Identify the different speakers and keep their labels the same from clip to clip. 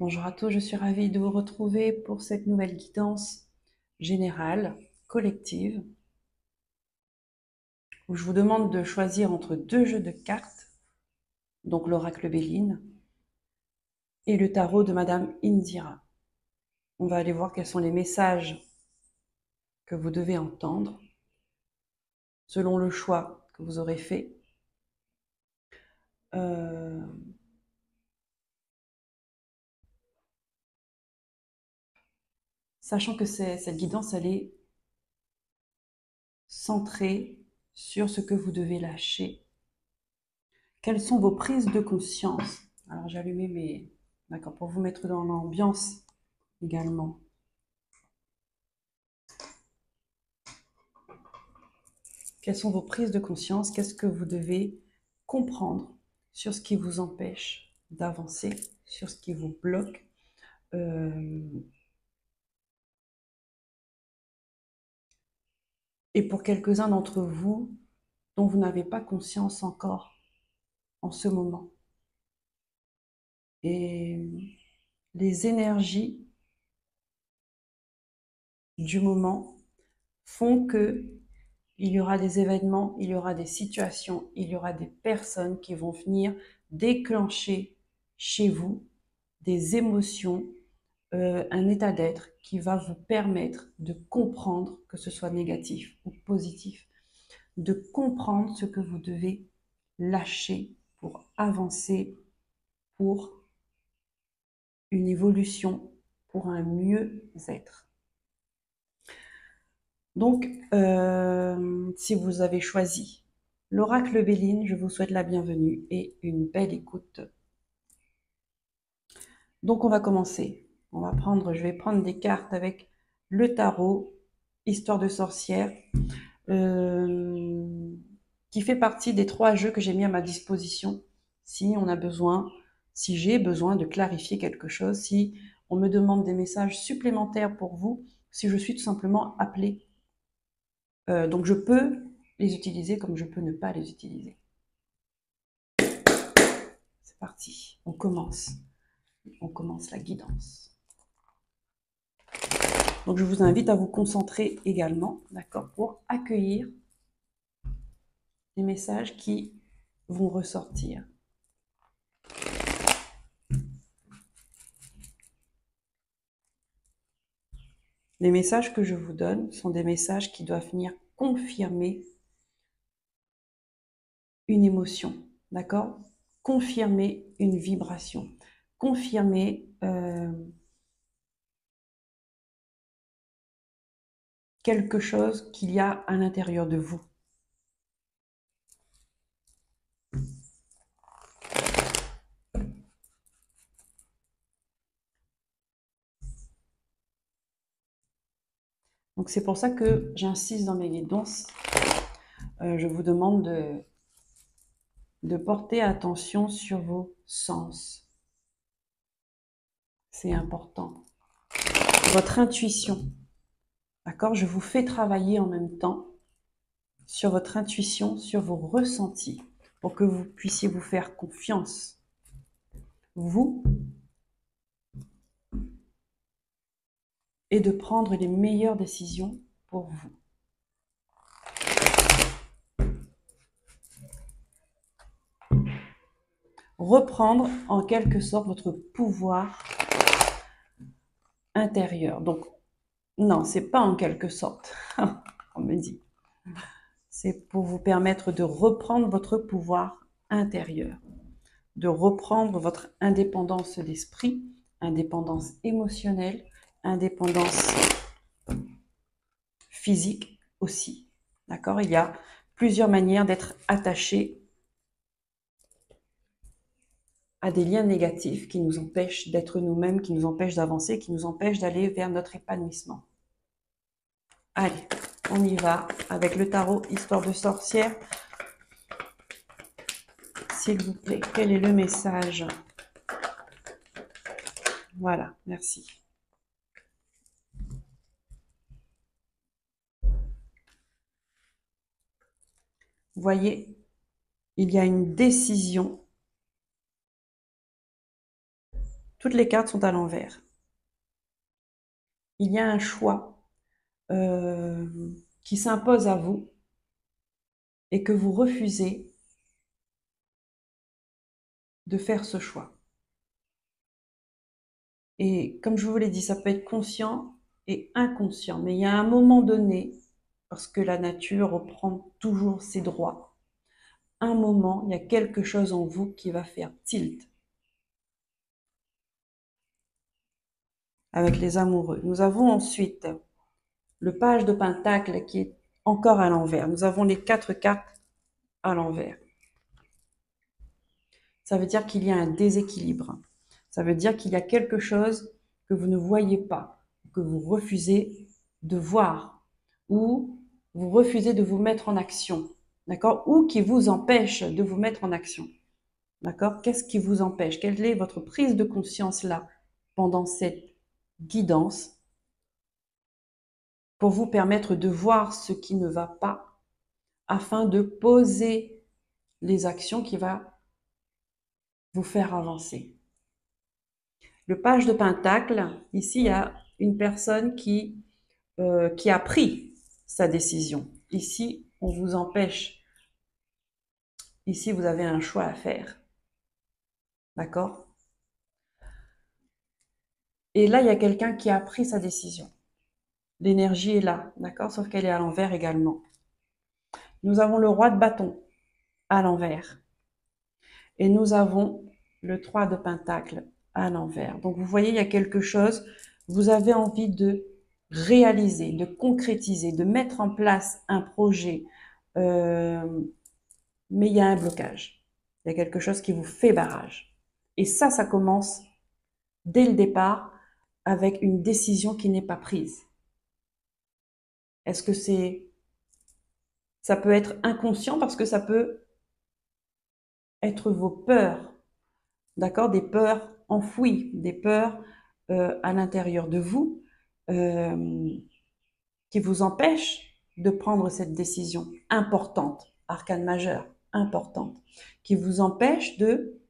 Speaker 1: Bonjour à tous, je suis ravie de vous retrouver pour cette nouvelle guidance générale, collective, où je vous demande de choisir entre deux jeux de cartes, donc l'oracle Béline et le tarot de Madame Indira. On va aller voir quels sont les messages que vous devez entendre selon le choix que vous aurez fait. Sachant que cette guidance, elle est centrée sur ce que vous devez lâcher. Quelles sont vos prises de conscience? Alors j'ai allumé mes... D'accord, pour vous mettre dans l'ambiance également. Quelles sont vos prises de conscience? Qu'est-ce que vous devez comprendre sur ce qui vous empêche d'avancer, sur ce qui vous bloque? Et pour quelques-uns d'entre vous dont vous n'avez pas conscience encore en ce moment. Et les énergies du moment font que il y aura des événements, il y aura des situations, il y aura des personnes qui vont venir déclencher chez vous des émotions, un état d'être qui va vous permettre de comprendre, que ce soit négatif ou positif, de comprendre ce que vous devez lâcher pour avancer, pour une évolution, pour un mieux-être. Donc, si vous avez choisi l'oracle Béline, je vous souhaite la bienvenue et une belle écoute. Donc, on va commencer. Je vais prendre des cartes avec le tarot, Histoire de sorcière, qui fait partie des 3 jeux que j'ai mis à ma disposition. Si on a besoin, si j'ai besoin de clarifier quelque chose, si on me demande des messages supplémentaires pour vous, si je suis tout simplement appelée. Donc je peux les utiliser comme je peux ne pas les utiliser. C'est parti, on commence la guidance. Donc je vous invite à vous concentrer également, d'accord, pour accueillir les messages qui vont ressortir. Les messages que je vous donne sont des messages qui doivent venir confirmer une émotion, d'accord? Confirmer une vibration, confirmer quelque chose qu'il y a à l'intérieur de vous. Donc c'est pour ça que j'insiste dans mes guidances. Je vous demande de porter attention sur vos sens. C'est important. Votre intuition. D'accord? Je vous fais travailler en même temps sur votre intuition, sur vos ressentis, pour que vous puissiez vous faire confiance. Vous, et de prendre les meilleures décisions pour vous. Reprendre en quelque sorte votre pouvoir intérieur. Donc, non, c'est pas en quelque sorte, on me dit. C'est pour vous permettre de reprendre votre pouvoir intérieur, de reprendre votre indépendance d'esprit, indépendance émotionnelle, indépendance physique aussi. D'accord? Il y a plusieurs manières d'être attaché à des liens négatifs qui nous empêchent d'être nous-mêmes, qui nous empêchent d'avancer, qui nous empêchent d'aller vers notre épanouissement. Allez, on y va avec le tarot Histoire de sorcière. S'il vous plaît, quel est le message? Voilà, merci. Vous voyez, il y a une décision Toutes les cartes sont à l'envers. Il y a un choix qui s'impose à vous et que vous refusez de faire ce choix. Et comme je vous l'ai dit, ça peut être conscient et inconscient. Mais il y a un moment donné, parce que la nature reprend toujours ses droits, un moment, il y a quelque chose en vous qui va faire tilt avec les amoureux. Nous avons ensuite le page de Pentacle qui est encore à l'envers. Nous avons les 4 cartes à l'envers. Ça veut dire qu'il y a un déséquilibre. Ça veut dire qu'il y a quelque chose que vous ne voyez pas, que vous refusez de voir, ou vous refusez de vous mettre en action, d'accord? Ou qui vous empêche de vous mettre en action, d'accord? Qu'est-ce qui vous empêche? Quelle est votre prise de conscience là, pendant cette guidance, pour vous permettre de voir ce qui ne va pas, afin de poser les actions qui vont vous faire avancer. Le page de Pentacle, ici, il y a une personne qui a pris sa décision. Ici, on vous empêche. Ici, vous avez un choix à faire. D'accord? Et là, il y a quelqu'un qui a pris sa décision. L'énergie est là, d'accord? Sauf qu'elle est à l'envers également. Nous avons le roi de bâton à l'envers. Et nous avons le 3 de Pentacle à l'envers. Donc, vous voyez, il y a quelque chose, vous avez envie de réaliser, de concrétiser, de mettre en place un projet, mais il y a un blocage. Il y a quelque chose qui vous fait barrage. Et ça commence dès le départ avec une décision qui n'est pas prise. Est-ce que ça peut être inconscient parce que ça peut être vos peurs, d'accord? Des peurs enfouies, des peurs à l'intérieur de vous euh, qui vous empêchent de prendre cette décision importante, arcane majeure, importante, qui vous empêche de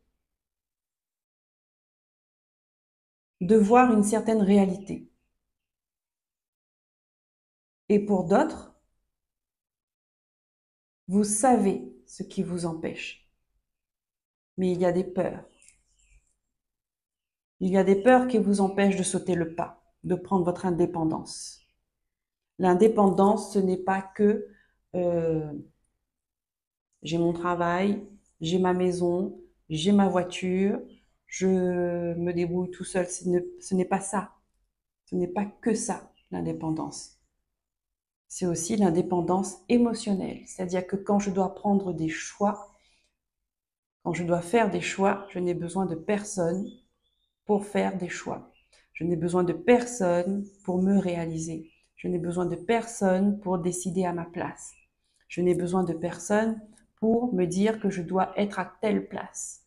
Speaker 1: voir une certaine réalité. Et pour d'autres, vous savez ce qui vous empêche. Mais il y a des peurs. Il y a des peurs qui vous empêchent de sauter le pas, de prendre votre indépendance. L'indépendance, ce n'est pas que euh, j'ai mon travail, j'ai ma maison, j'ai ma voiture, je me débrouille tout seul. Ce n'est pas ça. Ce n'est pas que ça, l'indépendance. C'est aussi l'indépendance émotionnelle. C'est-à-dire que quand je dois prendre des choix, quand je dois faire des choix, je n'ai besoin de personne pour faire des choix. Je n'ai besoin de personne pour me réaliser. Je n'ai besoin de personne pour décider à ma place. Je n'ai besoin de personne pour me dire que je dois être à telle place.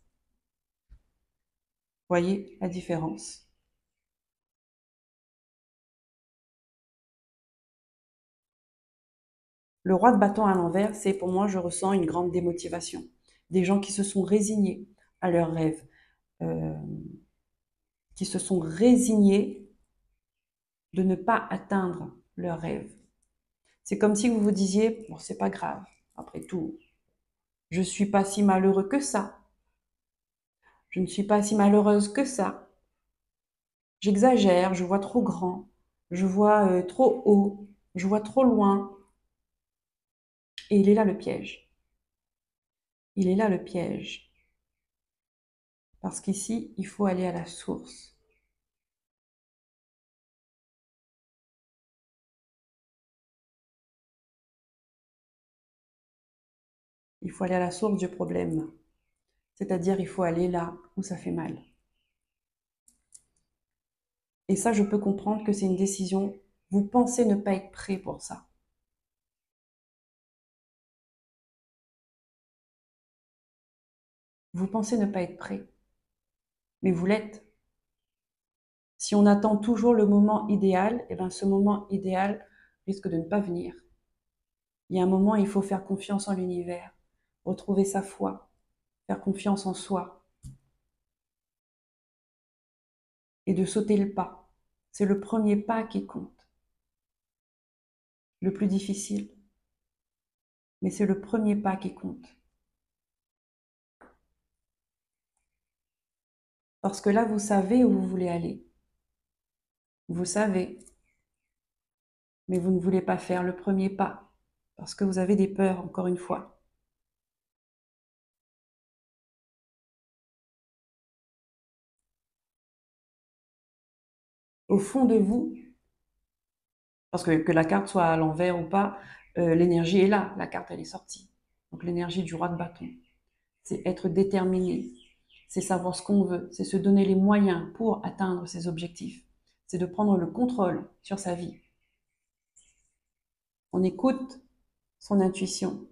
Speaker 1: Voyez la différence? Le roi de bâton à l'envers, c'est pour moi, je ressens une grande démotivation. Des gens qui se sont résignés à leurs rêves, euh, qui se sont résignés de ne pas atteindre leurs rêves. C'est comme si vous vous disiez, bon, c'est pas grave, après tout, je suis pas si malheureux que ça, je ne suis pas si malheureuse que ça, j'exagère, je vois trop grand, je vois trop haut, je vois trop loin, et il est là le piège. Il est là le piège. Parce qu'ici, il faut aller à la source. Il faut aller à la source du problème. C'est-à-dire, il faut aller là où ça fait mal. Et ça, je peux comprendre que c'est une décision. Vous pensez ne pas être prêt pour ça. Vous pensez ne pas être prêt. Mais vous l'êtes. Si on attend toujours le moment idéal, eh bien ce moment idéal risque de ne pas venir. Il y a un moment, il faut faire confiance en l'univers, retrouver sa foi, faire confiance en soi. et de sauter le pas. C'est le premier pas qui compte, le plus difficile, mais c'est le premier pas qui compte. Parce que là, vous savez où vous voulez aller. Vous savez, mais vous ne voulez pas faire le premier pas, parce que vous avez des peurs, encore une fois. Au fond de vous, parce que la carte soit à l'envers ou pas, l'énergie est là, la carte elle est sortie. Donc l'énergie du roi de bâton, c'est être déterminé, c'est savoir ce qu'on veut, c'est se donner les moyens pour atteindre ses objectifs, c'est de prendre le contrôle sur sa vie. On écoute son intuition,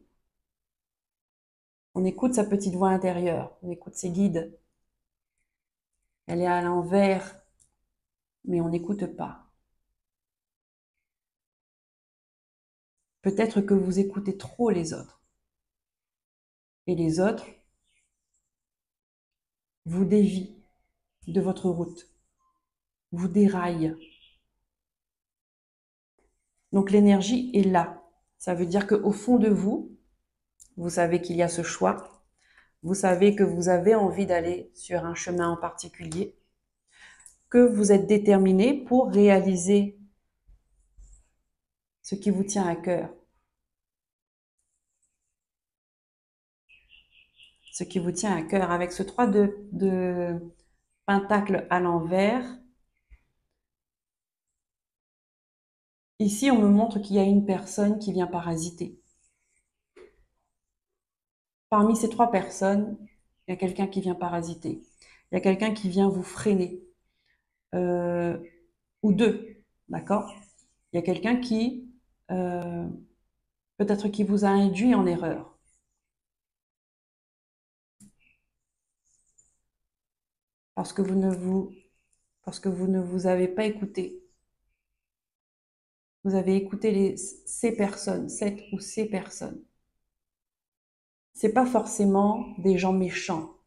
Speaker 1: on écoute sa petite voix intérieure, on écoute ses guides. Elle est à l'envers, mais on n'écoute pas. Peut-être que vous écoutez trop les autres. Et les autres vous dévient de votre route, vous déraillent. Donc l'énergie est là. Ça veut dire qu'au fond de vous, vous savez qu'il y a ce choix. Vous savez que vous avez envie d'aller sur un chemin en particulier, que vous êtes déterminé pour réaliser ce qui vous tient à cœur. Ce qui vous tient à cœur. Avec ce 3 de pentacle à l'envers, ici on me montre qu'il y a une personne qui vient parasiter. Parmi ces 3 personnes, il y a quelqu'un qui vient parasiter. Il y a quelqu'un qui vient vous freiner. Ou 2, d'accord? Il y a quelqu'un qui, peut-être qui vous a induit en erreur. Parce que vous ne vous avez pas écouté. Vous avez écouté ces personnes, cette ou ces personnes. C'est pas forcément des gens méchants,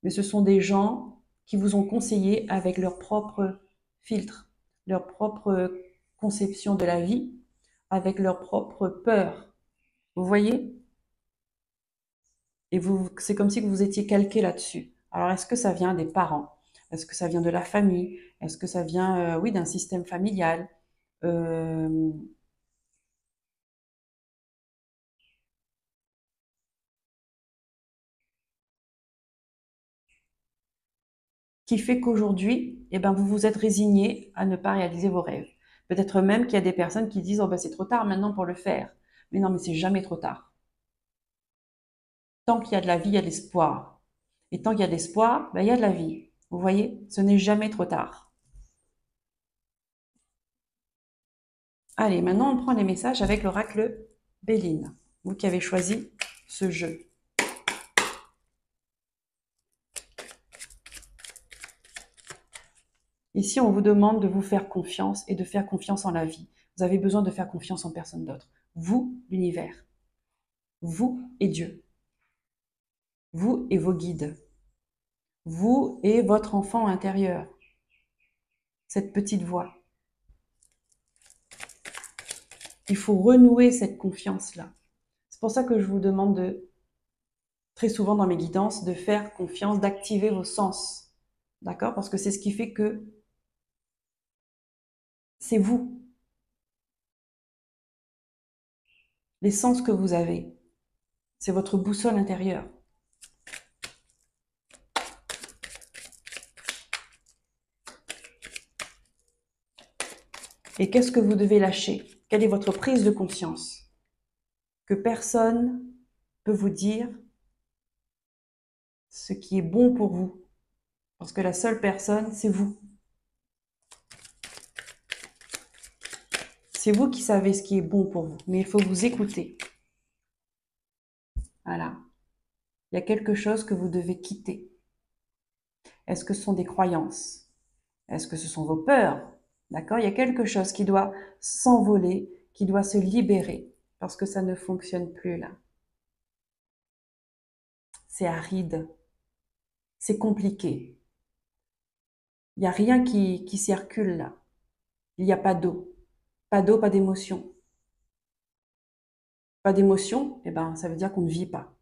Speaker 1: mais ce sont des gens qui vous ont conseillé avec leur propre filtre, leur propre conception de la vie, avec leur propre peur. Vous voyez? Et vous, c'est comme si vous étiez calqué là-dessus. Alors, est-ce que ça vient des parents? Est-ce que ça vient de la famille? Est-ce que ça vient, oui, d'un système familial? Euh, qui fait qu'aujourd'hui, eh ben, vous vous êtes résigné à ne pas réaliser vos rêves. Peut-être même qu'il y a des personnes qui disent, oh ben, c'est trop tard maintenant pour le faire. Mais non, mais c'est jamais trop tard. Tant qu'il y a de la vie, il y a de l'espoir. Et tant qu'il y a de l'espoir, ben, il y a de la vie. Vous voyez, ce n'est jamais trop tard. Allez, maintenant on prend les messages avec l'oracle Béline. Vous qui avez choisi ce jeu. Ici, on vous demande de vous faire confiance et de faire confiance en la vie. Vous avez besoin de faire confiance en personne d'autre. Vous, l'univers. Vous et Dieu. Vous et vos guides. Vous et votre enfant intérieur. Cette petite voix. Il faut renouer cette confiance-là. C'est pour ça que je vous demande très souvent dans mes guidances, de faire confiance, d'activer vos sens. D'accord? Parce que c'est ce qui fait que c'est vous. Les sens que vous avez. C'est votre boussole intérieure. Et qu'est-ce que vous devez lâcher? Quelle est votre prise de conscience? Que personne peut vous dire ce qui est bon pour vous. Parce que la seule personne, c'est vous. C'est vous qui savez ce qui est bon pour vous. Mais il faut vous écouter. Voilà. Il y a quelque chose que vous devez quitter. Est-ce que ce sont des croyances? Est-ce que ce sont vos peurs? D'accord? Il y a quelque chose qui doit s'envoler, qui doit se libérer. Parce que ça ne fonctionne plus là. C'est aride. C'est compliqué. Il n'y a rien qui circule là. Il n'y a pas d'eau. Pas d'eau, pas d'émotion. Pas d'émotion, eh ben, ça veut dire qu'on ne vit pas.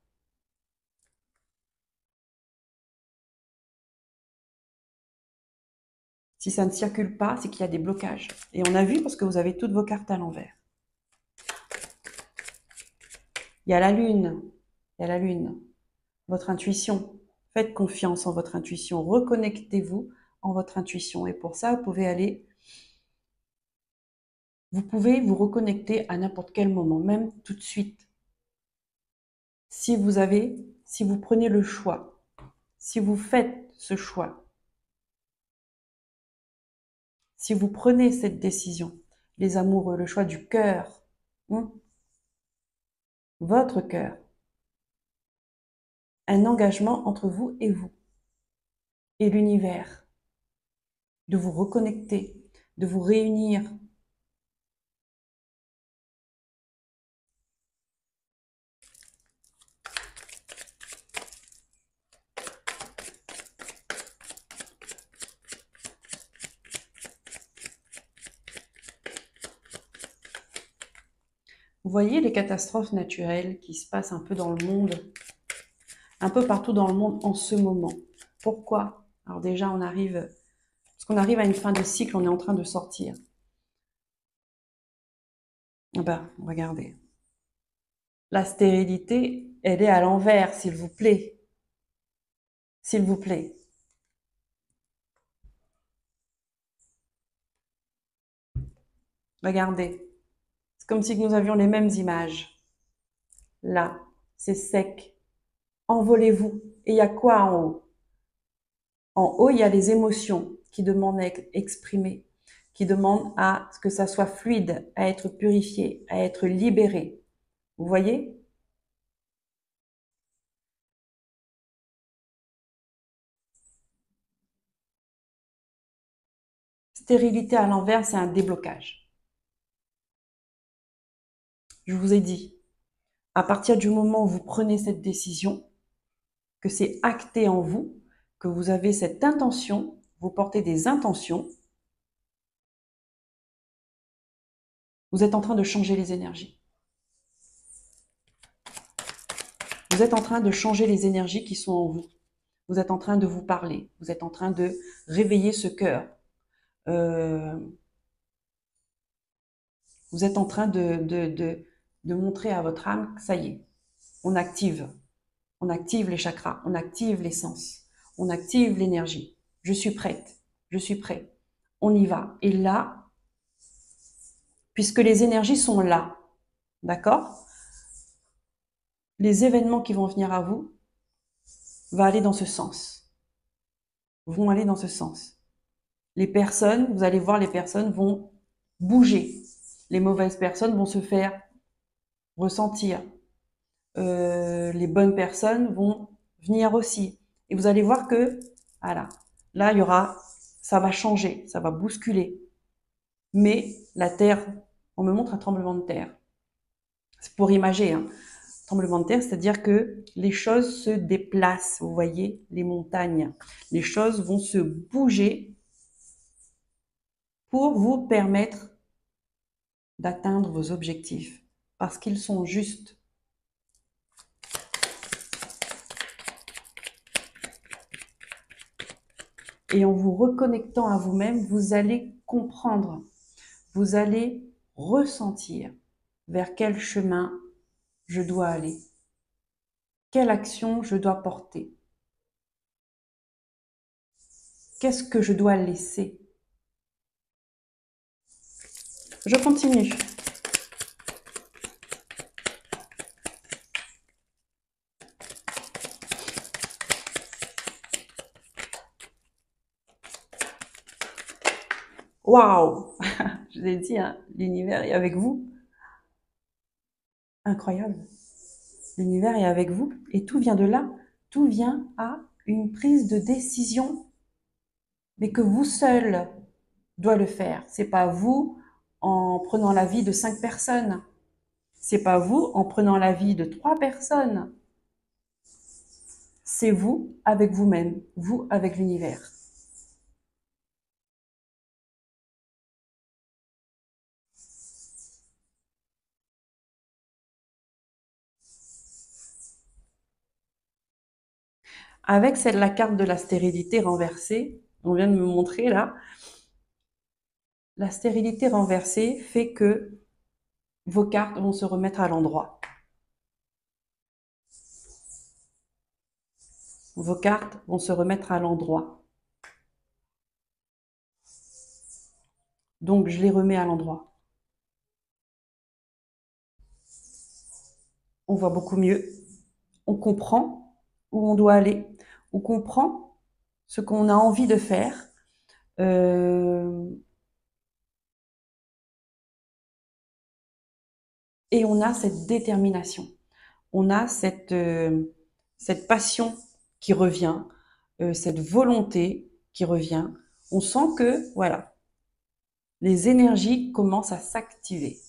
Speaker 1: Si ça ne circule pas, c'est qu'il y a des blocages. Et on a vu parce que vous avez toutes vos cartes à l'envers. Il y a la lune. Il y a la lune. Votre intuition. Faites confiance en votre intuition. Reconnectez-vous en votre intuition. Et pour ça, vous pouvez vous reconnecter à n'importe quel moment, même tout de suite. Si vous prenez le choix, si vous faites ce choix, si vous prenez cette décision, les amoureux, le choix du cœur, votre cœur, un engagement entre vous et l'univers, de vous reconnecter, de vous réunir. Vous voyez les catastrophes naturelles qui se passent un peu dans le monde, un peu partout dans le monde en ce moment. Pourquoi? Alors déjà, parce qu'on arrive à une fin de cycle, on est en train de sortir. Ah ben, regardez. La stérilité, elle est à l'envers, s'il vous plaît. S'il vous plaît. Regardez. C'est comme si nous avions les mêmes images. Là, c'est sec. Envolez-vous. Et il y a quoi en haut? En haut, il y a les émotions qui demandent à être exprimées, qui demandent à ce que ça soit fluide, à être purifié, à être libéré. Vous voyez? Stérilité à l'envers, c'est un déblocage. Je vous ai dit, à partir du moment où vous prenez cette décision, que c'est acté en vous, que vous avez cette intention, vous portez des intentions, vous êtes en train de changer les énergies. Vous êtes en train de changer les énergies qui sont en vous. Vous êtes en train de vous parler. Vous êtes en train de réveiller ce cœur. Vous êtes en train de montrer à votre âme que ça y est, on active. On active les chakras, on active les sens, on active l'énergie. Je suis prête, je suis prêt. On y va. Et là, puisque les énergies sont là, d'accord? Les événements qui vont venir à vous vont aller dans ce sens. Vont aller dans ce sens. Les personnes, vous allez voir, les personnes vont bouger. Les mauvaises personnes vont se faire ressentir. Les bonnes personnes vont venir aussi. Et vous allez voir que, voilà, là, ça va changer, ça va bousculer. Mais la terre, on me montre un tremblement de terre. C'est pour imager, hein. Tremblement de terre, c'est-à-dire que les choses se déplacent, vous voyez, les montagnes. Les choses vont se bouger pour vous permettre d'atteindre vos objectifs, parce qu'ils sont justes. Et en vous reconnectant à vous-même, vous allez comprendre, vous allez ressentir vers quel chemin je dois aller, quelle action je dois porter, qu'est-ce que je dois laisser. Je continue. Waouh! Je vous ai dit, hein, l'univers est avec vous. Incroyable. L'univers est avec vous et tout vient de là. Tout vient à une prise de décision, mais que vous seul doit le faire. C'est pas vous en prenant la vie de 5 personnes. C'est pas vous en prenant la vie de 3 personnes. C'est vous avec vous-même, vous avec l'univers. Avec la carte de la stérilité renversée, on vient de me montrer là, la stérilité renversée fait que vos cartes vont se remettre à l'endroit. Vos cartes vont se remettre à l'endroit. Donc, je les remets à l'endroit. On voit beaucoup mieux. On comprend où on doit aller. On comprend ce qu'on a envie de faire. Et on a cette détermination. On a cette passion qui revient, cette volonté qui revient. On sent que, voilà, les énergies commencent à s'activer.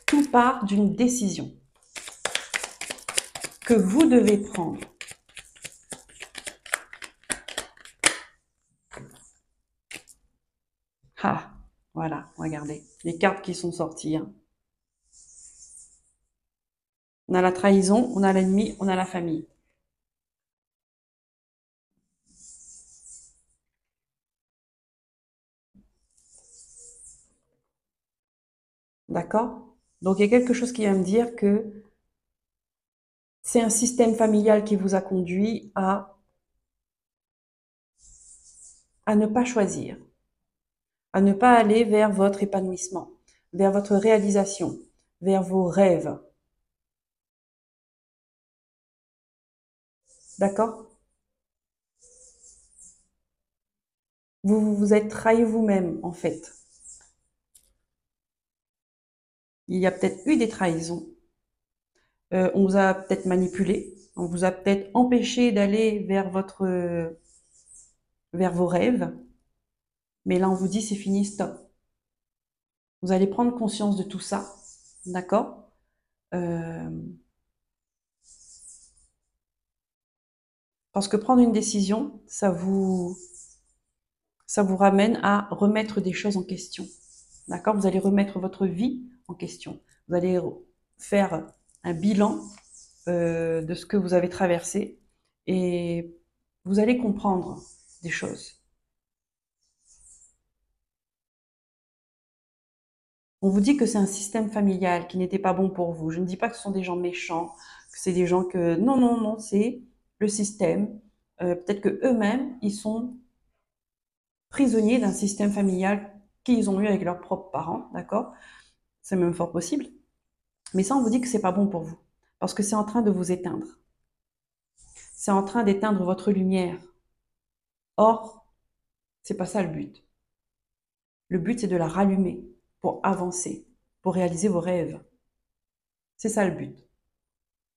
Speaker 1: Tout part d'une décision que vous devez prendre. Ah, voilà, regardez, les cartes qui sont sorties. Hein. On a la trahison, on a l'ennemi, on a la famille. D'accord? Donc, il y a quelque chose qui va me dire que c'est un système familial qui vous a conduit à ne pas choisir, à ne pas aller vers votre épanouissement, vers votre réalisation, vers vos rêves. D'accord? Vous vous êtes trahi vous-même, en fait. Il y a peut-être eu des trahisons. On vous a peut-être manipulé. On vous a peut-être empêché d'aller vers vos rêves. Mais là, on vous dit, c'est fini, stop. Vous allez prendre conscience de tout ça. D'accord? Euh, parce que prendre une décision, ça vous ramène à remettre des choses en question. D'accord? Vous allez remettre votre vie en question. Vous allez faire un bilan de ce que vous avez traversé et vous allez comprendre des choses. On vous dit que c'est un système familial qui n'était pas bon pour vous. Je ne dis pas que ce sont des gens méchants, que c'est des gens que... Non, non, non, c'est le système. Peut-être que eux-mêmes, ils sont prisonniers d'un système familial qu'ils ont eu avec leurs propres parents, d'accord? C'est même fort possible. Mais ça, on vous dit que c'est pas bon pour vous, parce que c'est en train de vous éteindre. C'est en train d'éteindre votre lumière. Or, c'est pas ça le but. Le but, c'est de la rallumer pour avancer, pour réaliser vos rêves. C'est ça le but.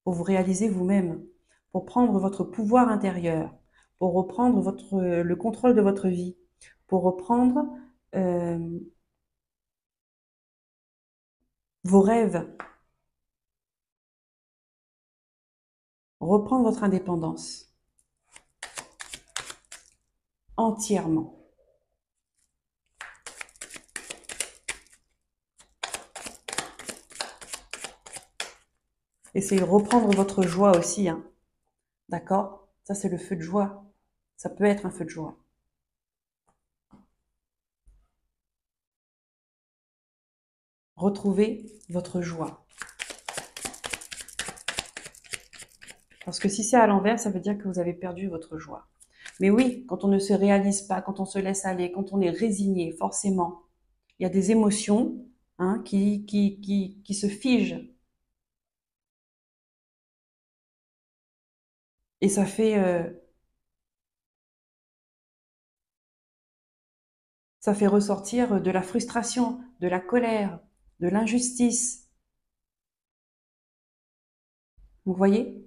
Speaker 1: Pour vous réaliser vous-même, pour prendre votre pouvoir intérieur, pour reprendre le contrôle de votre vie, pour reprendre euh, vos rêves, reprendre votre indépendance entièrement. Essayez de reprendre votre joie aussi, hein. D'accord? Ça, c'est le feu de joie. Ça peut être un feu de joie. Retrouvez votre joie. Parce que si c'est à l'envers, ça veut dire que vous avez perdu votre joie. Mais oui, quand on ne se réalise pas, quand on se laisse aller, quand on est résigné, forcément, il y a des émotions hein, qui se figent. Et ça fait ressortir de la frustration, de la colère, de l'injustice. Vous voyez?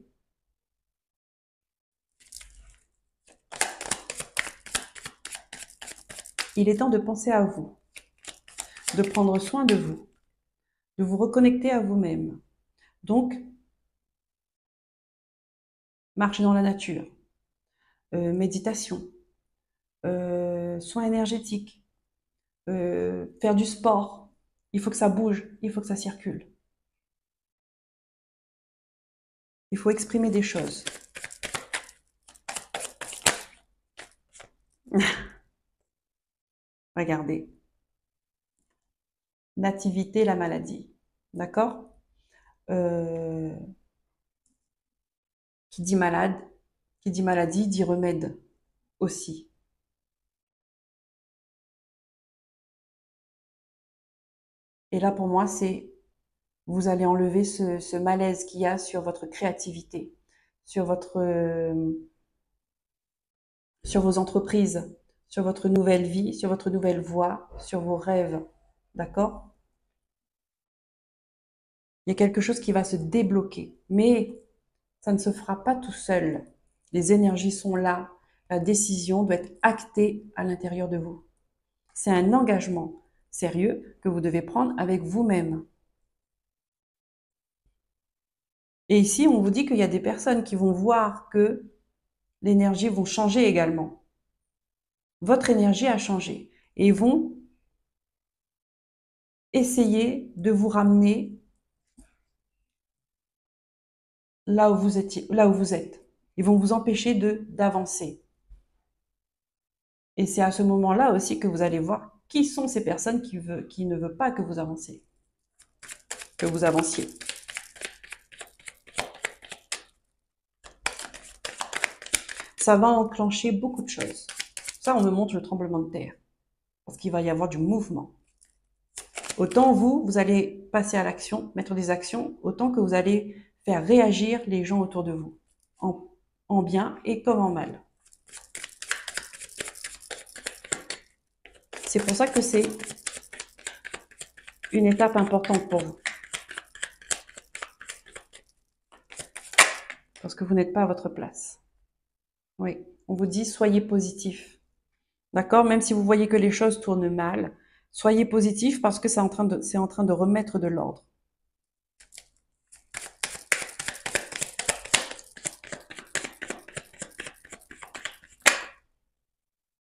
Speaker 1: Il est temps de penser à vous, de prendre soin de vous reconnecter à vous-même. Donc, marche dans la nature, méditation, soins énergétiques, faire du sport. Il faut que ça bouge, il faut que ça circule. Il faut exprimer des choses. Regardez. Nativité, la maladie. D'accord? Qui dit malade, qui dit maladie, dit remède aussi. Et là, pour moi, c'est vous allez enlever ce malaise qu'il y a sur votre créativité, sur sur vos entreprises, sur votre nouvelle vie, sur votre nouvelle voie, sur vos rêves. D'accord? Il y a quelque chose qui va se débloquer. Mais ça ne se fera pas tout seul. Les énergies sont là. La décision doit être actée à l'intérieur de vous. C'est un engagement sérieux que vous devez prendre avec vous-même. Et ici, on vous dit qu'il y a des personnes qui vont voir que l'énergie va changer également. Votre énergie a changé. Et ils vont essayer de vous ramener là où vous étiez, là où vous êtes. Ils vont vous empêcher d'avancer. Et c'est à ce moment-là aussi que vous allez voir qui sont ces personnes qui ne veulent pas que vous avanciez. Que vous avanciez. Ça va enclencher beaucoup de choses. Ça, on me montre le tremblement de terre. Parce qu'il va y avoir du mouvement. Autant vous allez passer à l'action, mettre des actions, autant que vous allez faire réagir les gens autour de vous. En bien et comme en mal. C'est pour ça que c'est une étape importante pour vous. Parce que vous n'êtes pas à votre place. Oui, on vous dit soyez positif. D'accord? Même si vous voyez que les choses tournent mal, soyez positif parce que c'est en train de remettre de l'ordre.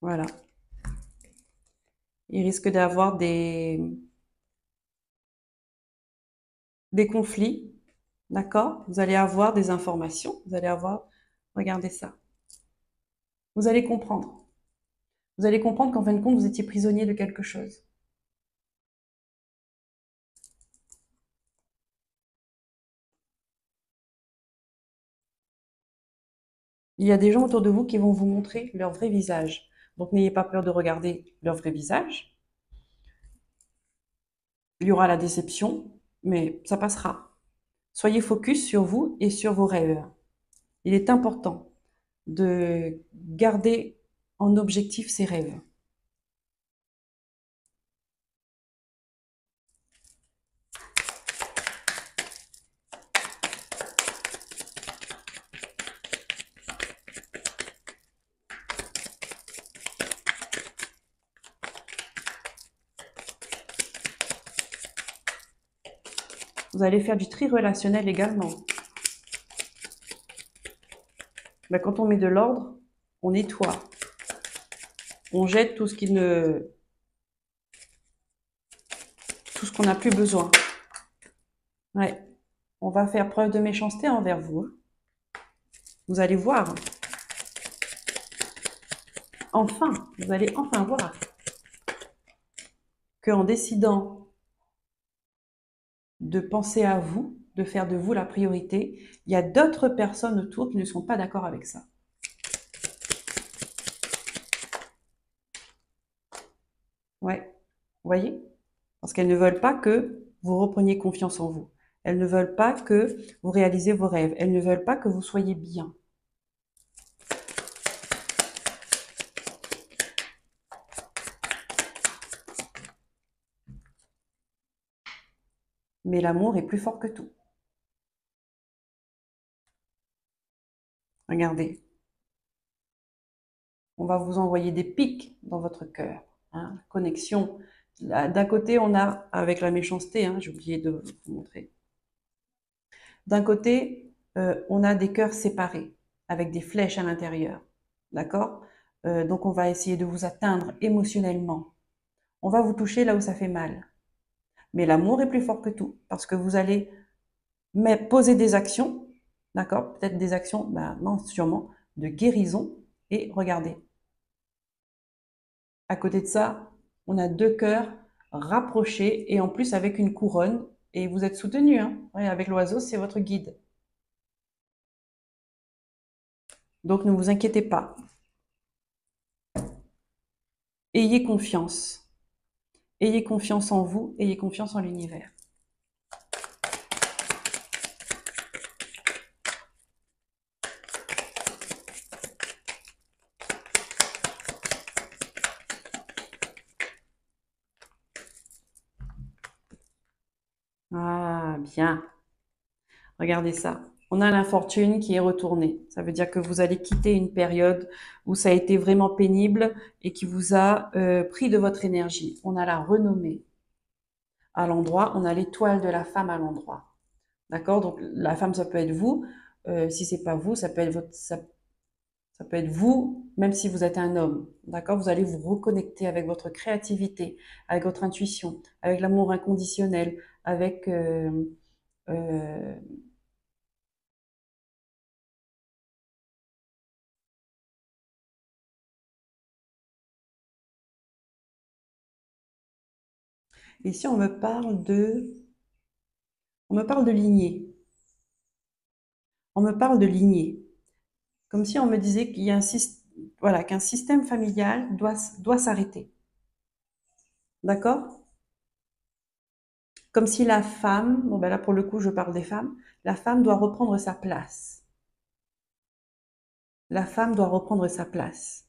Speaker 1: Voilà. Il risque d'avoir des conflits. D'accord? Vous allez avoir des informations. Vous allez avoir... Regardez ça. Vous allez comprendre. Vous allez comprendre qu'en fin de compte, vous étiez prisonnier de quelque chose. Il y a des gens autour de vous qui vont vous montrer leur vrai visage. Donc n'ayez pas peur de regarder leur vrai visage. Il y aura la déception, mais ça passera. Soyez focus sur vous et sur vos rêves. Il est important de garder en objectif ses rêves. Vous allez faire du tri relationnel également. Ben, quand on met de l'ordre, on nettoie. On jette tout ce tout ce qu'on n'a plus besoin. Ouais. On va faire preuve de méchanceté envers vous. Vous allez voir. Enfin, vous allez enfin voir qu'en décidant de penser à vous, de faire de vous la priorité, il y a d'autres personnes autour qui ne sont pas d'accord avec ça. Ouais, vous voyez? Parce qu'elles ne veulent pas que vous repreniez confiance en vous. Elles ne veulent pas que vous réalisez vos rêves. Elles ne veulent pas que vous soyez bien. Mais l'amour est plus fort que tout. Regardez. On va vous envoyer des pics dans votre cœur. Hein, connexion. D'un côté, on a, avec la méchanceté, hein, j'ai oublié de vous montrer. D'un côté, on a des cœurs séparés, avec des flèches à l'intérieur. D'accord? Donc, on va essayer de vous atteindre émotionnellement. On va vous toucher là où ça fait mal. Mais l'amour est plus fort que tout, parce que vous allez poser des actions, d'accord? Peut-être des actions, ben non, sûrement, de guérison. Et regardez, à côté de ça, on a 2 cœurs rapprochés et en plus avec une couronne. Et vous êtes soutenu, hein? Ouais, avec l'oiseau, c'est votre guide. Donc ne vous inquiétez pas. Ayez confiance. Ayez confiance en vous, ayez confiance en l'univers. Ah, bien. Regardez ça. On a l'infortune qui est retournée. Ça veut dire que vous allez quitter une période où ça a été vraiment pénible et qui vous a pris de votre énergie. On a la renommée à l'endroit. On a l'étoile de la femme à l'endroit. D'accord? Donc la femme, ça peut être vous. Si c'est pas vous, ça peut être ça peut être vous, même si vous êtes un homme. D'accord? Vous allez vous reconnecter avec votre créativité, avec votre intuition, avec l'amour inconditionnel, avec euh, ici, on me parle de lignée. On me parle de lignée. Comme si on me disait qu'il y a voilà, qu'un système familial doit s'arrêter. D'accord? Comme si la femme, bon ben là pour le coup je parle des femmes, la femme doit reprendre sa place. La femme doit reprendre sa place.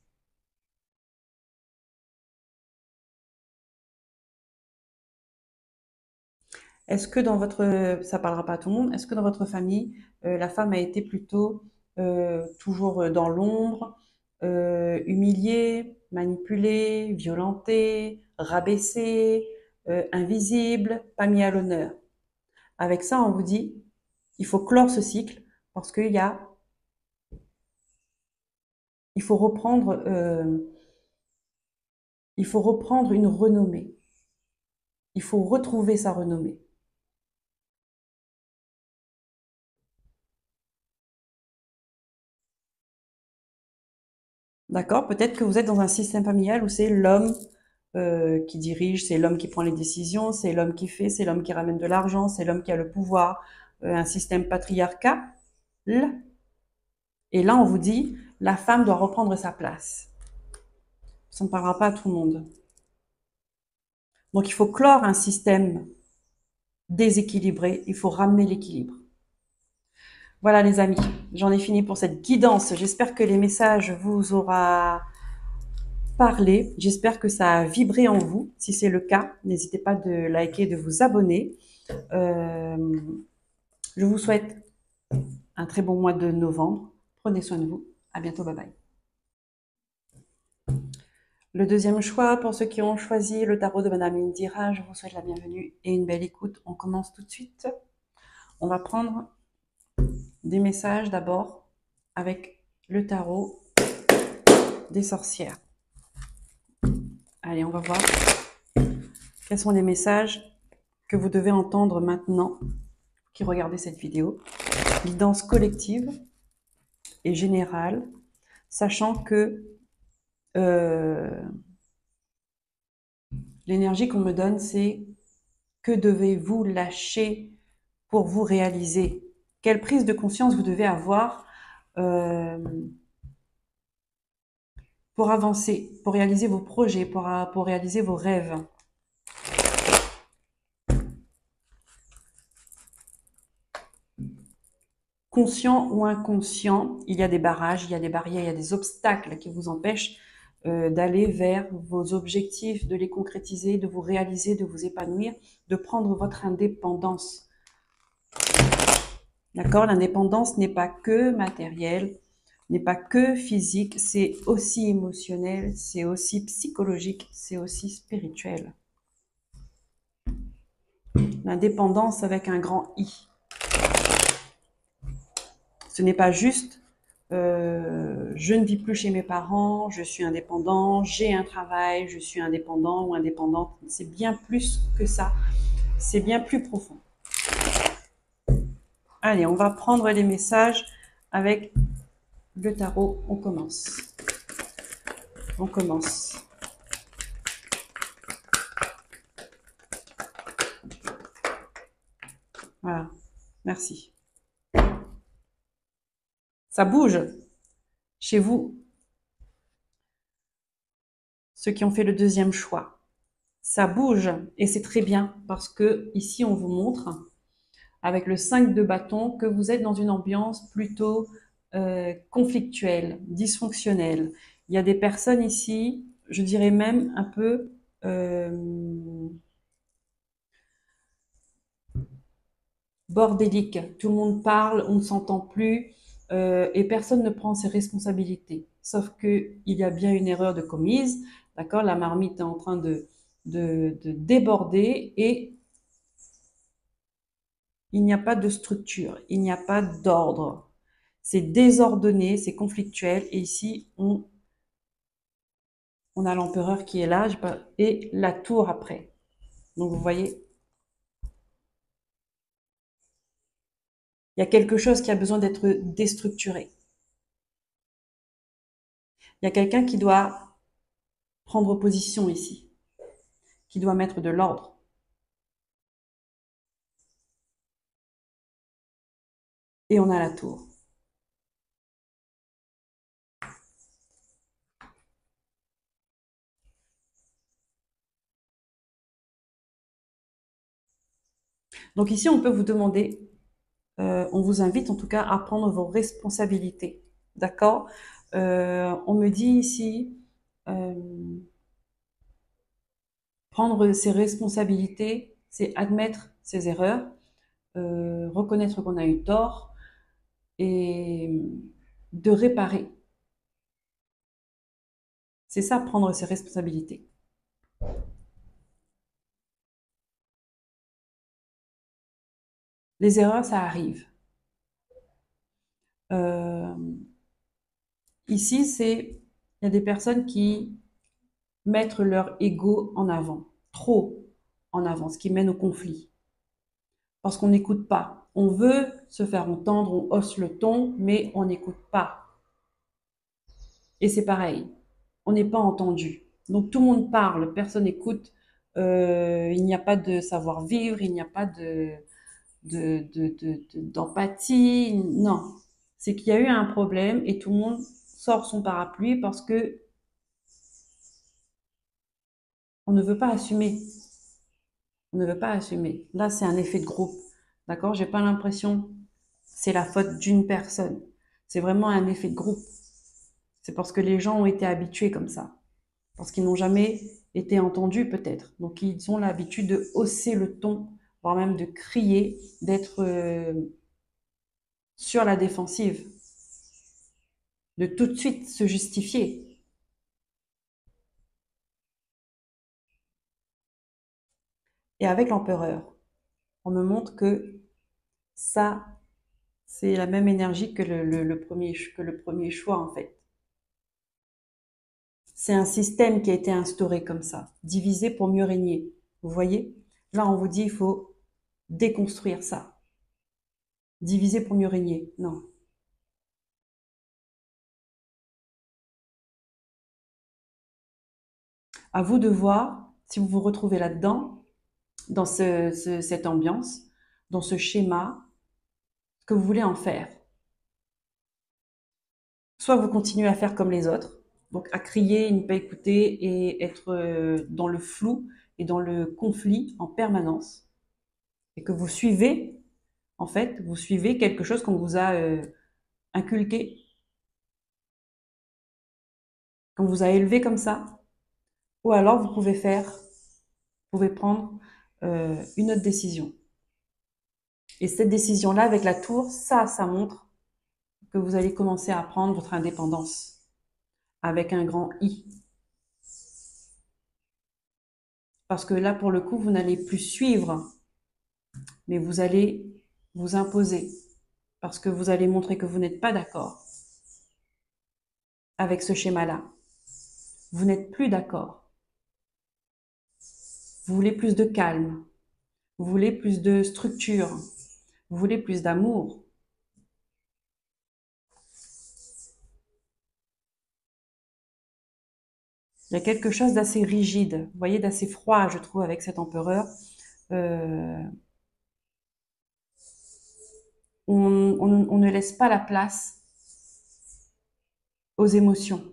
Speaker 1: Est-ce que dans votre, ça parlera pas à tout le monde, est-ce que dans votre famille, la femme a été plutôt toujours dans l'ombre, humiliée, manipulée, violentée, rabaissée, invisible, pas mis à l'honneur? Avec ça, on vous dit, il faut clore ce cycle parce il faut reprendre, il faut reprendre une renommée. Il faut retrouver sa renommée. D'accord? Peut-être que vous êtes dans un système familial où c'est l'homme qui dirige, c'est l'homme qui prend les décisions, c'est l'homme qui fait, c'est l'homme qui ramène de l'argent, c'est l'homme qui a le pouvoir, un système patriarcal. Et là, on vous dit, la femme doit reprendre sa place. Ça ne parlera pas à tout le monde. Donc, il faut clore un système déséquilibré, il faut ramener l'équilibre. Voilà les amis, j'en ai fini pour cette guidance. J'espère que les messages vous auront parlé. J'espère que ça a vibré en vous. Si c'est le cas, n'hésitez pas de liker, de vous abonner. Euh, je vous souhaite un très bon mois de novembre. Prenez soin de vous. À bientôt. Bye bye. Le deuxième choix, pour ceux qui ont choisi le tarot de Madame Indira, je vous souhaite la bienvenue et une belle écoute. On commence tout de suite. On va prendre des messages d'abord avec le tarot des sorcières. Allez, on va voir quels sont les messages que vous devez entendre maintenant qui regardez cette vidéo. Guidance collective et générale, sachant que l'énergie qu'on me donne, c'est que devez-vous lâcher pour vous réaliser? Quelle prise de conscience vous devez avoir pour avancer, pour réaliser vos projets, pour réaliser vos rêves? Conscient ou inconscient, il y a des barrages, il y a des barrières, il y a des obstacles qui vous empêchent d'aller vers vos objectifs, de les concrétiser, de vous réaliser, de vous épanouir, de prendre votre indépendance. D'accord? L'indépendance n'est pas que matérielle, n'est pas que physique, c'est aussi émotionnel, c'est aussi psychologique, c'est aussi spirituel. L'indépendance avec un grand I. Ce n'est pas juste je ne vis plus chez mes parents, je suis indépendant, j'ai un travail, je suis indépendant ou indépendante. C'est bien plus que ça, c'est bien plus profond. Allez, on va prendre les messages avec le tarot. On commence. On commence. Voilà. Merci. Ça bouge chez vous, ceux qui ont fait le deuxième choix. Ça bouge et c'est très bien parce que ici on vous montre avec le 5 de bâton que vous êtes dans une ambiance plutôt conflictuelle, dysfonctionnelle. Il y a des personnes ici, je dirais même un peu bordélique. Tout le monde parle, on ne s'entend plus et personne ne prend ses responsabilités. Sauf que il y a bien une erreur de commise, d'accord? La marmite est en train de déborder et il n'y a pas de structure, il n'y a pas d'ordre. C'est désordonné, c'est conflictuel et ici on a l'empereur qui est là et la tour après. Donc vous voyez, il y a quelque chose qui a besoin d'être déstructuré. Il y a quelqu'un qui doit prendre position ici, qui doit mettre de l'ordre. Et on a la tour. Donc ici, on peut vous demander, on vous invite en tout cas à prendre vos responsabilités. D'accord? On me dit ici, euh, prendre ses responsabilités, c'est admettre ses erreurs, reconnaître qu'on a eu tort et de réparer. C'est ça, prendre ses responsabilités. Les erreurs, ça arrive. Euh, ici, il y a des personnes qui mettent leur ego en avant, trop en avant, ce qui mène au conflit. Parce qu'on n'écoute pas. On veut se faire entendre, on hausse le ton, mais on n'écoute pas. Et c'est pareil, on n'est pas entendu. Donc tout le monde parle, personne n'écoute. Il n'y a pas de savoir-vivre, il n'y a pas d'empathie. Non, c'est qu'il y a eu un problème et tout le monde sort son parapluie parce que on ne veut pas assumer. On ne veut pas assumer. Là, c'est un effet de groupe. D'accord? J'ai pas l'impression que c'est la faute d'une personne. C'est vraiment un effet de groupe. C'est parce que les gens ont été habitués comme ça. Parce qu'ils n'ont jamais été entendus peut-être. Donc ils ont l'habitude de hausser le ton, voire même de crier, d'être sur la défensive, de tout de suite se justifier. Et avec l'empereur, on me montre que ça, c'est la même énergie que le premier choix en fait. C'est un système qui a été instauré comme ça, divisé pour mieux régner. Vous voyez? Là, on vous dit il faut déconstruire ça. Diviser pour mieux régner. Non. À vous de voir si vous vous retrouvez là-dedans, dans cette ambiance, dans ce schéma, ce que vous voulez en faire. Soit vous continuez à faire comme les autres, donc à crier, ne pas écouter et être dans le flou et dans le conflit en permanence, et que vous suivez, en fait, vous suivez quelque chose qu'on vous a inculqué, qu'on vous a élevé comme ça, ou alors vous pouvez prendre une autre décision. Et cette décision-là, avec la tour, ça montre que vous allez commencer à prendre votre indépendance avec un grand I. Parce que là, pour le coup, vous n'allez plus suivre, mais vous allez vous imposer. Parce que vous allez montrer que vous n'êtes pas d'accord avec ce schéma-là. Vous n'êtes plus d'accord. Vous voulez plus de calme. Vous voulez plus de structure. Vous voulez plus d'amour. Il y a quelque chose d'assez rigide, vous voyez, d'assez froid, je trouve, avec cet empereur. Euh, on ne laisse pas la place aux émotions.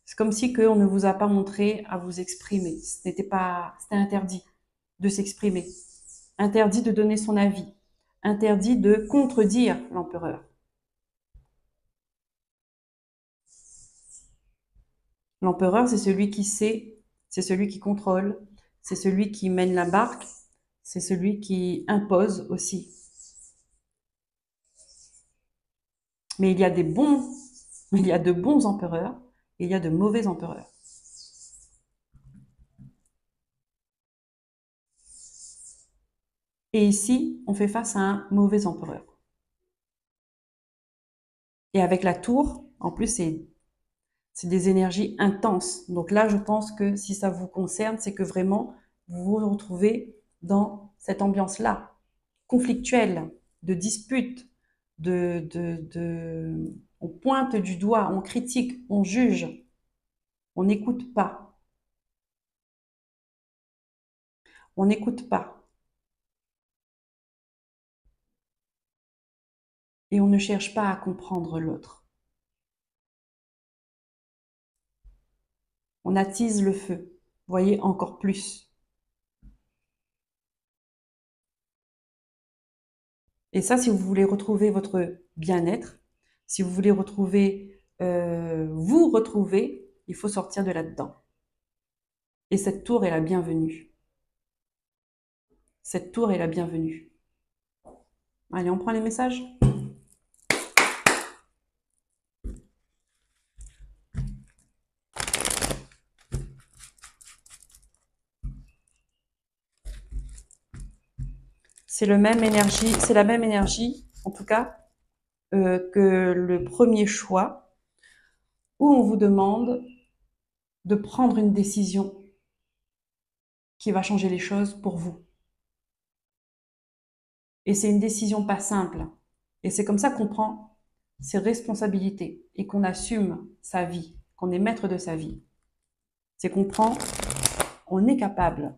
Speaker 1: C'est comme si on ne vous a pas montré à vous exprimer. C'était interdit de s'exprimer, interdit de donner son avis, interdit de contredire l'empereur. L'empereur, c'est celui qui sait, c'est celui qui contrôle, c'est celui qui mène la barque, c'est celui qui impose aussi. Mais il y a de bons empereurs et il y a de mauvais empereurs. Et ici, on fait face à un mauvais empereur. Et avec la tour, en plus, c'est des énergies intenses. Donc là, je pense que si ça vous concerne, c'est que vraiment, vous vous retrouvez dans cette ambiance-là, conflictuelle, de dispute, on pointe du doigt, on critique, on juge, on n'écoute pas. On n'écoute pas. Et on ne cherche pas à comprendre l'autre. On attise le feu, voyez, encore plus. Et ça, si vous voulez retrouver votre bien-être, si vous voulez vous retrouver, il faut sortir de là-dedans. Et cette tour est la bienvenue. Cette tour est la bienvenue. Allez, on prend les messages. C'est la même énergie, en tout cas, que le premier choix, où on vous demande de prendre une décision qui va changer les choses pour vous. Et c'est une décision pas simple. Et c'est comme ça qu'on prend ses responsabilités et qu'on assume sa vie, qu'on est maître de sa vie. C'est on est capable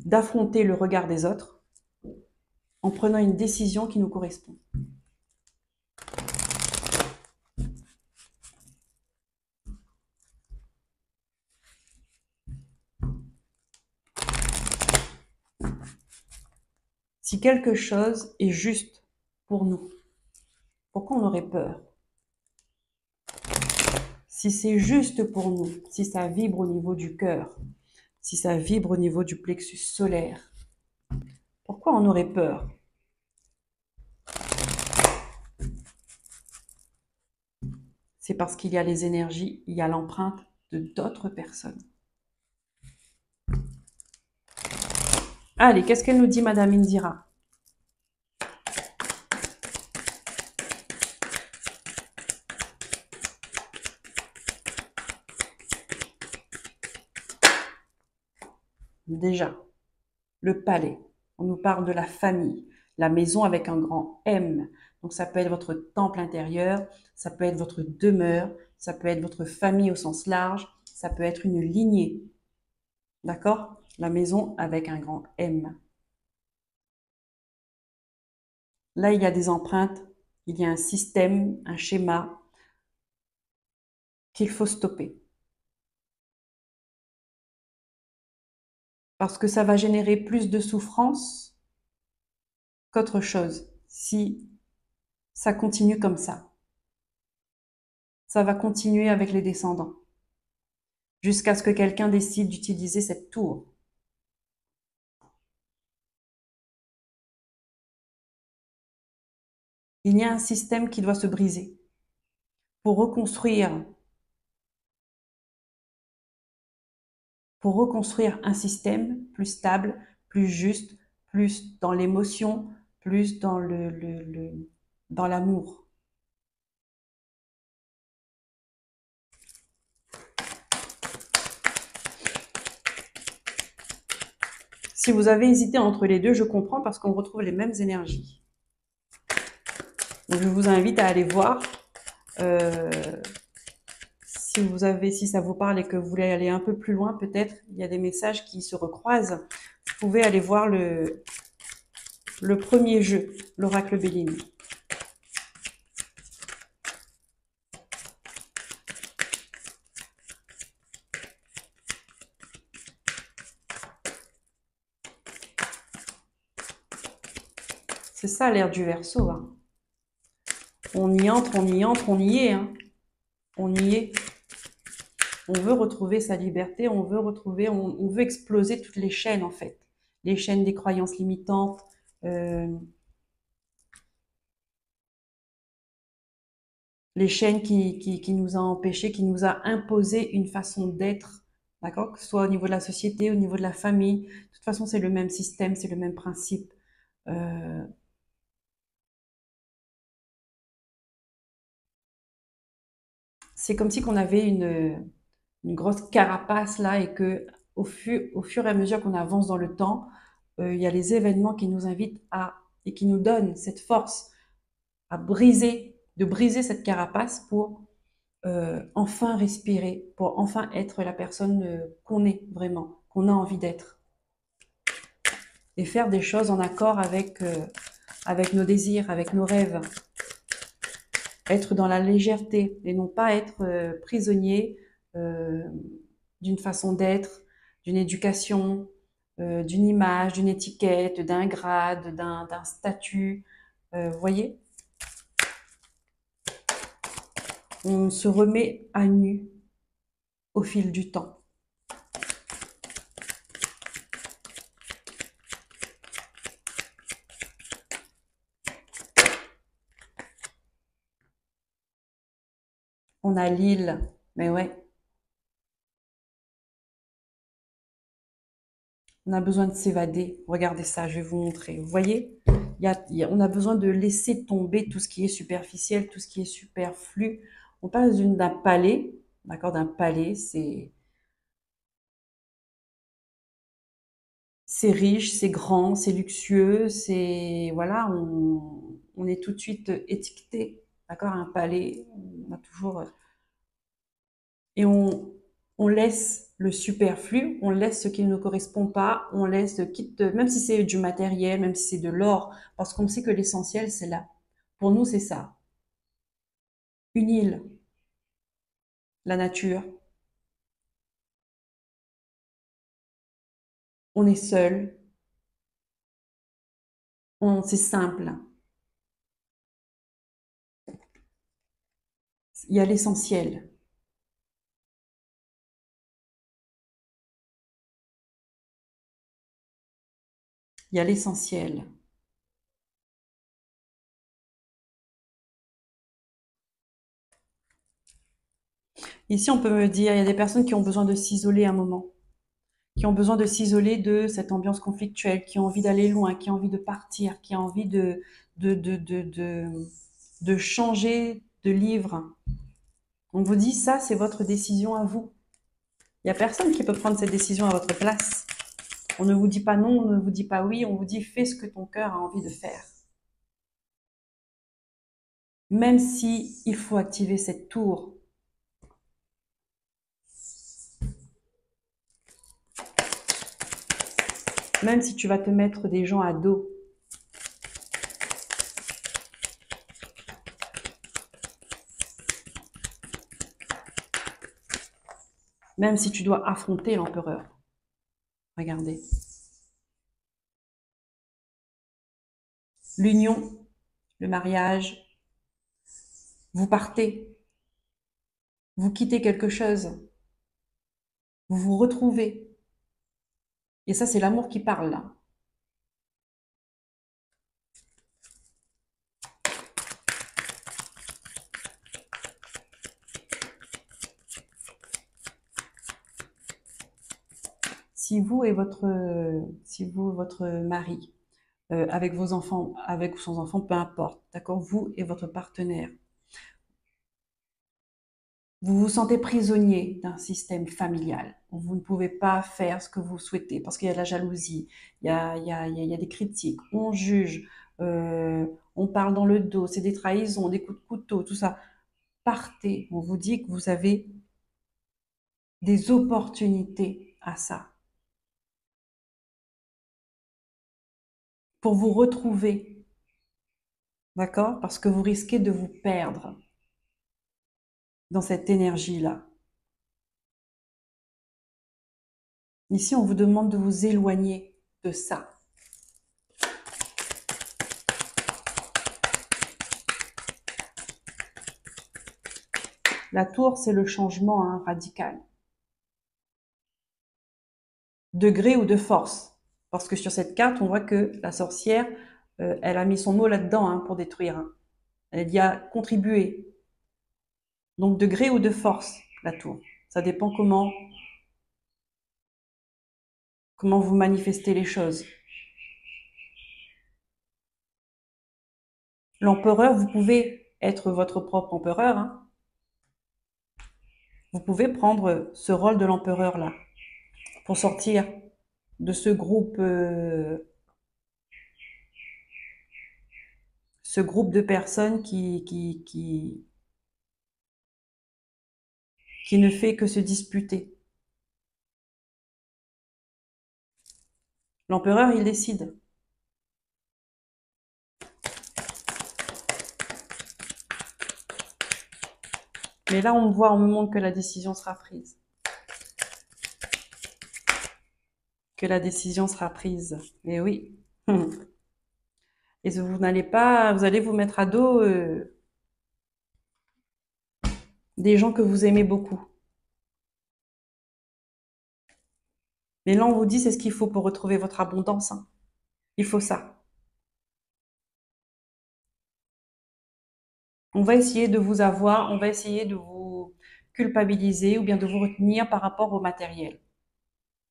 Speaker 1: d'affronter le regard des autres en prenant une décision qui nous correspond. Si quelque chose est juste pour nous, pourquoi on aurait peur? Si c'est juste pour nous, si ça vibre au niveau du cœur, si ça vibre au niveau du plexus solaire, pourquoi on aurait peur? C'est parce qu'il y a les énergies, il y a l'empreinte de d'autres personnes. Allez, qu'est-ce qu'elle nous dit, Madame Indira? Déjà, le palais. On nous parle de la famille, la maison avec un grand M. Donc ça peut être votre temple intérieur, ça peut être votre demeure, ça peut être votre famille au sens large, ça peut être une lignée. D'accord? La maison avec un grand M. Là, il y a des empreintes, il y a un système, un schéma qu'il faut stopper. Parce que ça va générer plus de souffrance qu'autre chose si ça continue comme ça. Ça va continuer avec les descendants jusqu'à ce que quelqu'un décide d'utiliser cette tour. Il y a un système qui doit se briser pour reconstruire un système plus stable, plus juste, plus dans l'émotion, plus dans dans l'amour. Si vous avez hésité entre les deux, je comprends parce qu'on retrouve les mêmes énergies. Donc, je vous invite à aller voir. Si ça vous parle et que vous voulez aller un peu plus loin, peut-être, il y a des messages qui se recroisent. Vous pouvez aller voir le premier jeu, l'oracle Bellini. C'est ça l'ère du Verseau. Hein. On y entre, on y entre, on y est. Hein. On y est. On veut retrouver sa liberté, on veut exploser toutes les chaînes en fait. Les chaînes des croyances limitantes, les chaînes qui nous a empêchés, qui nous a imposé une façon d'être, d'accord? Que ce soit au niveau de la société, au niveau de la famille. De toute façon, c'est le même système, c'est le même principe. Euh, c'est comme si qu'on avait une grosse carapace là et que au fur et à mesure qu'on avance dans le temps, il y a les événements qui nous invitent à et qui nous donnent cette force à briser, de briser cette carapace pour enfin respirer, pour enfin être la personne qu'on est vraiment, qu'on a envie d'être. Et faire des choses en accord avec nos désirs, avec nos rêves. Être dans la légèreté et non pas être prisonnier euh, d'une façon d'être, d'une éducation, d'une image, d'une étiquette, d'un grade, d'un statut. Vous voyez, on se remet à nu au fil du temps. On a l'île, mais ouais, on a besoin de s'évader. Regardez ça, je vais vous montrer. Vous voyez, on a besoin de laisser tomber tout ce qui est superficiel, tout ce qui est superflu. On passe d'un palais, d'accord, d'un palais, c'est riche, c'est grand, c'est luxueux, c'est voilà, on est tout de suite étiqueté, d'accord, un palais, on a toujours et on laisse le superflu, on laisse ce qui ne correspond pas, on laisse quitte même si c'est du matériel, même si c'est de l'or, parce qu'on sait que l'essentiel c'est là. Pour nous c'est ça, une île, la nature, on est seul, c'est simple, il y a l'essentiel, il y a l'essentiel. Ici, on peut me dire, il y a des personnes qui ont besoin de s'isoler un moment, qui ont besoin de s'isoler de cette ambiance conflictuelle, qui ont envie d'aller loin, qui ont envie de partir, qui ont envie de, de, de, de, de changer de livre. On vous dit, ça, c'est votre décision à vous. Il n'y a personne qui peut prendre cette décision à votre place. On ne vous dit pas non, on ne vous dit pas oui, on vous dit, fais ce que ton cœur a envie de faire. Même si il faut activer cette tour. Même si tu vas te mettre des gens à dos. Même si tu dois affronter l'empereur. Regardez. L'union, le mariage, vous partez, vous quittez quelque chose, vous vous retrouvez. Et ça, c'est l'amour qui parle là. Si vous, votre mari, avec vos enfants, avec ou sans enfants, peu importe, d'accord, vous et votre partenaire, Vous vous sentez prisonnier d'un système familial. Vous ne pouvez pas faire ce que vous souhaitez parce qu'il y a de la jalousie, il y a des critiques, on juge, on parle dans le dos, c'est des trahisons, des coups de couteau, tout ça. Partez, on vous dit que vous avez des opportunités à ça. Pour vous retrouver, d'accord? Parce que vous risquez de vous perdre dans cette énergie-là. Ici, on vous demande de vous éloigner de ça. La tour, c'est le changement hein, radical. De gré ou de force. Parce que sur cette carte, on voit que la sorcière, elle a mis son mot là-dedans hein, pour détruire. Hein. Elle y a contribué. Donc de gré ou de force, la tour. Ça dépend comment vous manifestez les choses. L'empereur, vous pouvez être votre propre empereur. Hein. Vous pouvez prendre ce rôle de l'empereur là pour sortir de ce groupe de personnes qui ne fait que se disputer. L'empereur, il décide. Mais là, on me montre que la décision sera prise. Que la décision sera prise. Et oui. Et vous n'allez pas, vous allez vous mettre à dos des gens que vous aimez beaucoup. Mais là, on vous dit, c'est ce qu'il faut pour retrouver votre abondance. Hein. Il faut ça. On va essayer de vous avoir, on va essayer de vous culpabiliser ou bien de vous retenir par rapport au matériel.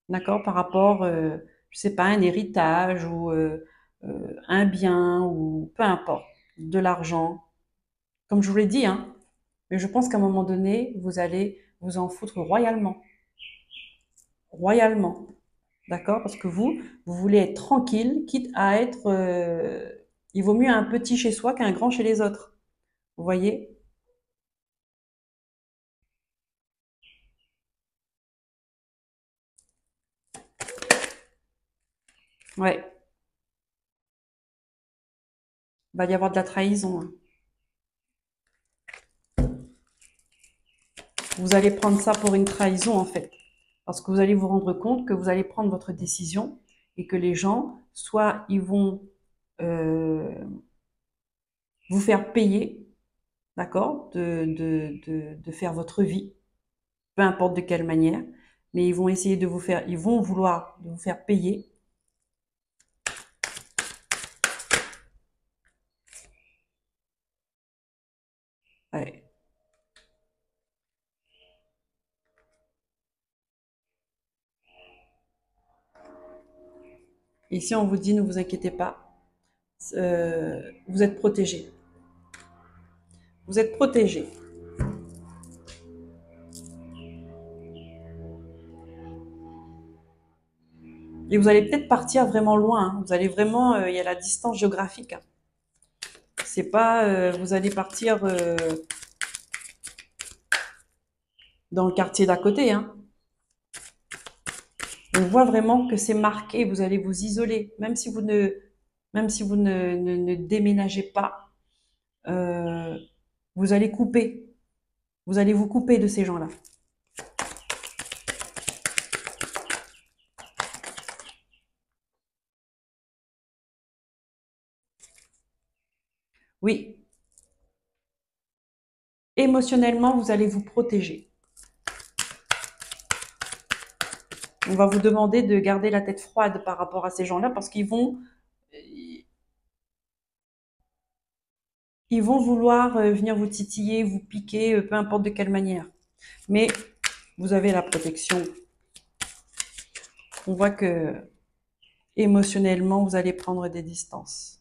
Speaker 1: D'accord? Par rapport, je sais pas, un héritage ou un bien ou peu importe, de l'argent. Comme je vous l'ai dit, hein, mais je pense qu'à un moment donné, vous allez vous en foutre royalement. Royalement. D'accord? Parce que vous voulez être tranquille, quitte à être... il vaut mieux un petit chez soi qu'un grand chez les autres. Vous voyez? Ouais. Il va y avoir de la trahison. Hein. Vous allez prendre ça pour une trahison, en fait. Parce que vous allez vous rendre compte que vous allez prendre votre décision et que les gens, soit ils vont euh, vous faire payer, d'accord, de faire votre vie, peu importe de quelle manière, mais ils vont essayer de vous faire, ils vont vouloir de vous faire payer. Ouais. Ici, on vous dit, ne vous inquiétez pas, vous êtes protégés. Vous êtes protégés. Et vous allez peut-être partir vraiment loin. Hein. Vous allez vraiment, il y a la distance géographique. Hein. C'est pas, vous allez partir dans le quartier d'à côté. Hein. On voit vraiment que c'est marqué. Vous allez vous isoler, même si vous ne déménagez pas. Euh, vous allez couper. Vous allez vous couper de ces gens-là. Oui. Émotionnellement, vous allez vous protéger. On va vous demander de garder la tête froide par rapport à ces gens-là parce ils vont vouloir venir vous titiller, vous piquer, peu importe de quelle manière. Mais vous avez la protection. On voit que émotionnellement, vous allez prendre des distances.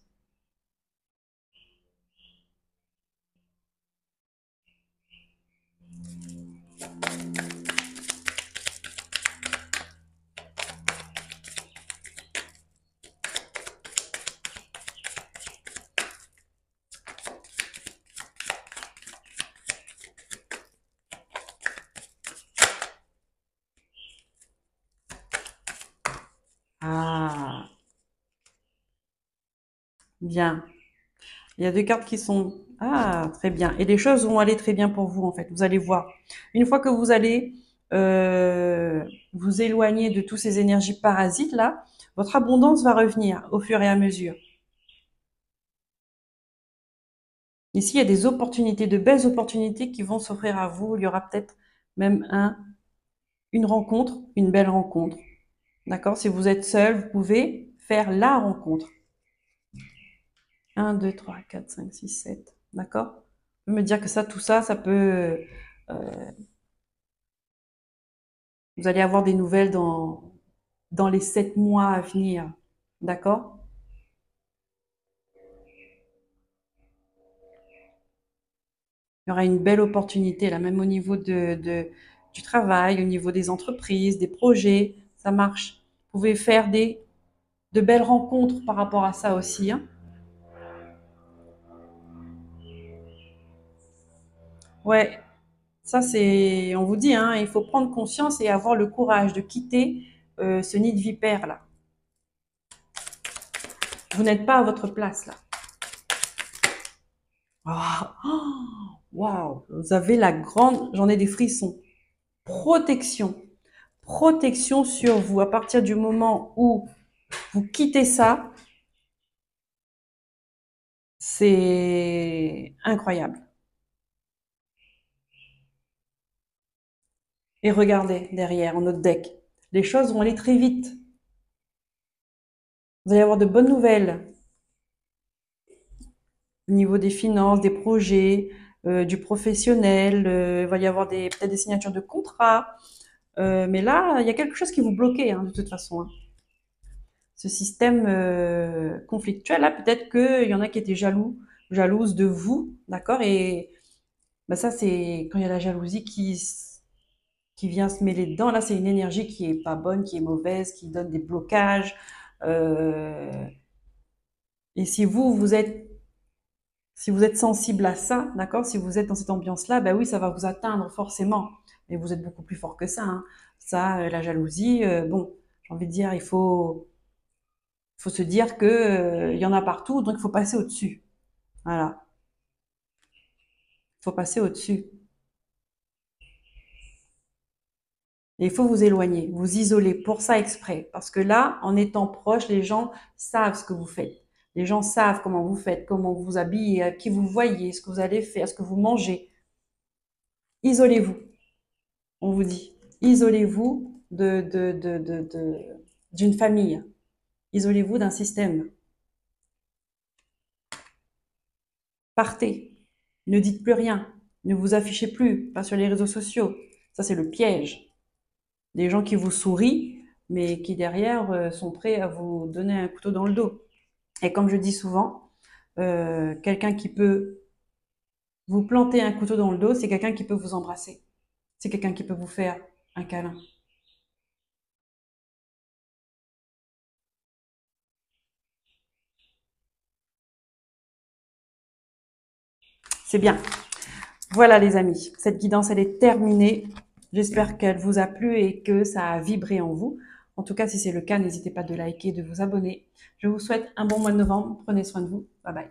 Speaker 1: Ah, bien. Il y a deux cartes qui sont... Ah, très bien. Et les choses vont aller très bien pour vous, en fait. Vous allez voir. Une fois que vous allez vous éloigner de toutes ces énergies parasites, là, votre abondance va revenir au fur et à mesure. Ici, il y a des opportunités, de belles opportunités qui vont s'offrir à vous. Il y aura peut-être même une rencontre, une belle rencontre. D'accord? Si vous êtes seul, vous pouvez faire la rencontre. 1, 2, 3, 4, 5, 6, 7. D'accord? Vous pouvez me dire que ça, tout ça, ça peut... vous allez avoir des nouvelles dans les 7 mois à venir. D'accord? Il y aura une belle opportunité, là, même au niveau du travail, au niveau des entreprises, des projets. Ça marche. Vous pouvez faire de belles rencontres par rapport à ça aussi, hein. Ouais, ça c'est, on vous dit, hein, il faut prendre conscience et avoir le courage de quitter ce nid de vipère là. Vous n'êtes pas à votre place là. Ah, oh, waouh, vous avez la grande, j'en ai des frissons. Protection, protection sur vous. À partir du moment où vous quittez ça, c'est incroyable. Et regardez derrière, en notre deck, les choses vont aller très vite. Vous allez avoir de bonnes nouvelles au niveau des finances, des projets, du professionnel. Il va y avoir peut-être des signatures de contrats. Mais là, il y a quelque chose qui vous bloquait, hein, de toute façon, hein. Ce système conflictuel, là, peut-être qu'il y en a qui étaient jalouses de vous, d'accord? Et bah, ça, c'est quand il y a la jalousie qui vient se mêler dedans. Là, c'est une énergie qui est pas bonne, qui est mauvaise, qui donne des blocages. Euh, et si vous êtes sensible à ça, d'accord, si vous êtes dans cette ambiance-là, ben oui, ça va vous atteindre forcément. Mais vous êtes beaucoup plus fort que ça, hein. Ça, la jalousie, bon, j'ai envie de dire, il faut se dire que il y en a partout, donc il faut passer au-dessus. Voilà, il faut passer au-dessus. Et il faut vous éloigner, vous isoler pour ça exprès. Parce que là, en étant proche, les gens savent ce que vous faites. Les gens savent comment vous faites, comment vous vous habillez, à qui vous voyez, ce que vous allez faire, ce que vous mangez. Isolez-vous. On vous dit, isolez-vous d'une famille, isolez-vous d'un système, partez, ne dites plus rien, ne vous affichez plus, pas sur les réseaux sociaux. Ça, c'est le piège. Des gens qui vous sourient, mais qui derrière sont prêts à vous donner un couteau dans le dos. Et comme je dis souvent, quelqu'un qui peut vous planter un couteau dans le dos, c'est quelqu'un qui peut vous embrasser. C'est quelqu'un qui peut vous faire un câlin. C'est bien. Voilà les amis, cette guidance elle est terminée. J'espère qu'elle vous a plu et que ça a vibré en vous. En tout cas, si c'est le cas, n'hésitez pas de liker, de vous abonner. Je vous souhaite un bon mois de novembre. Prenez soin de vous. Bye bye.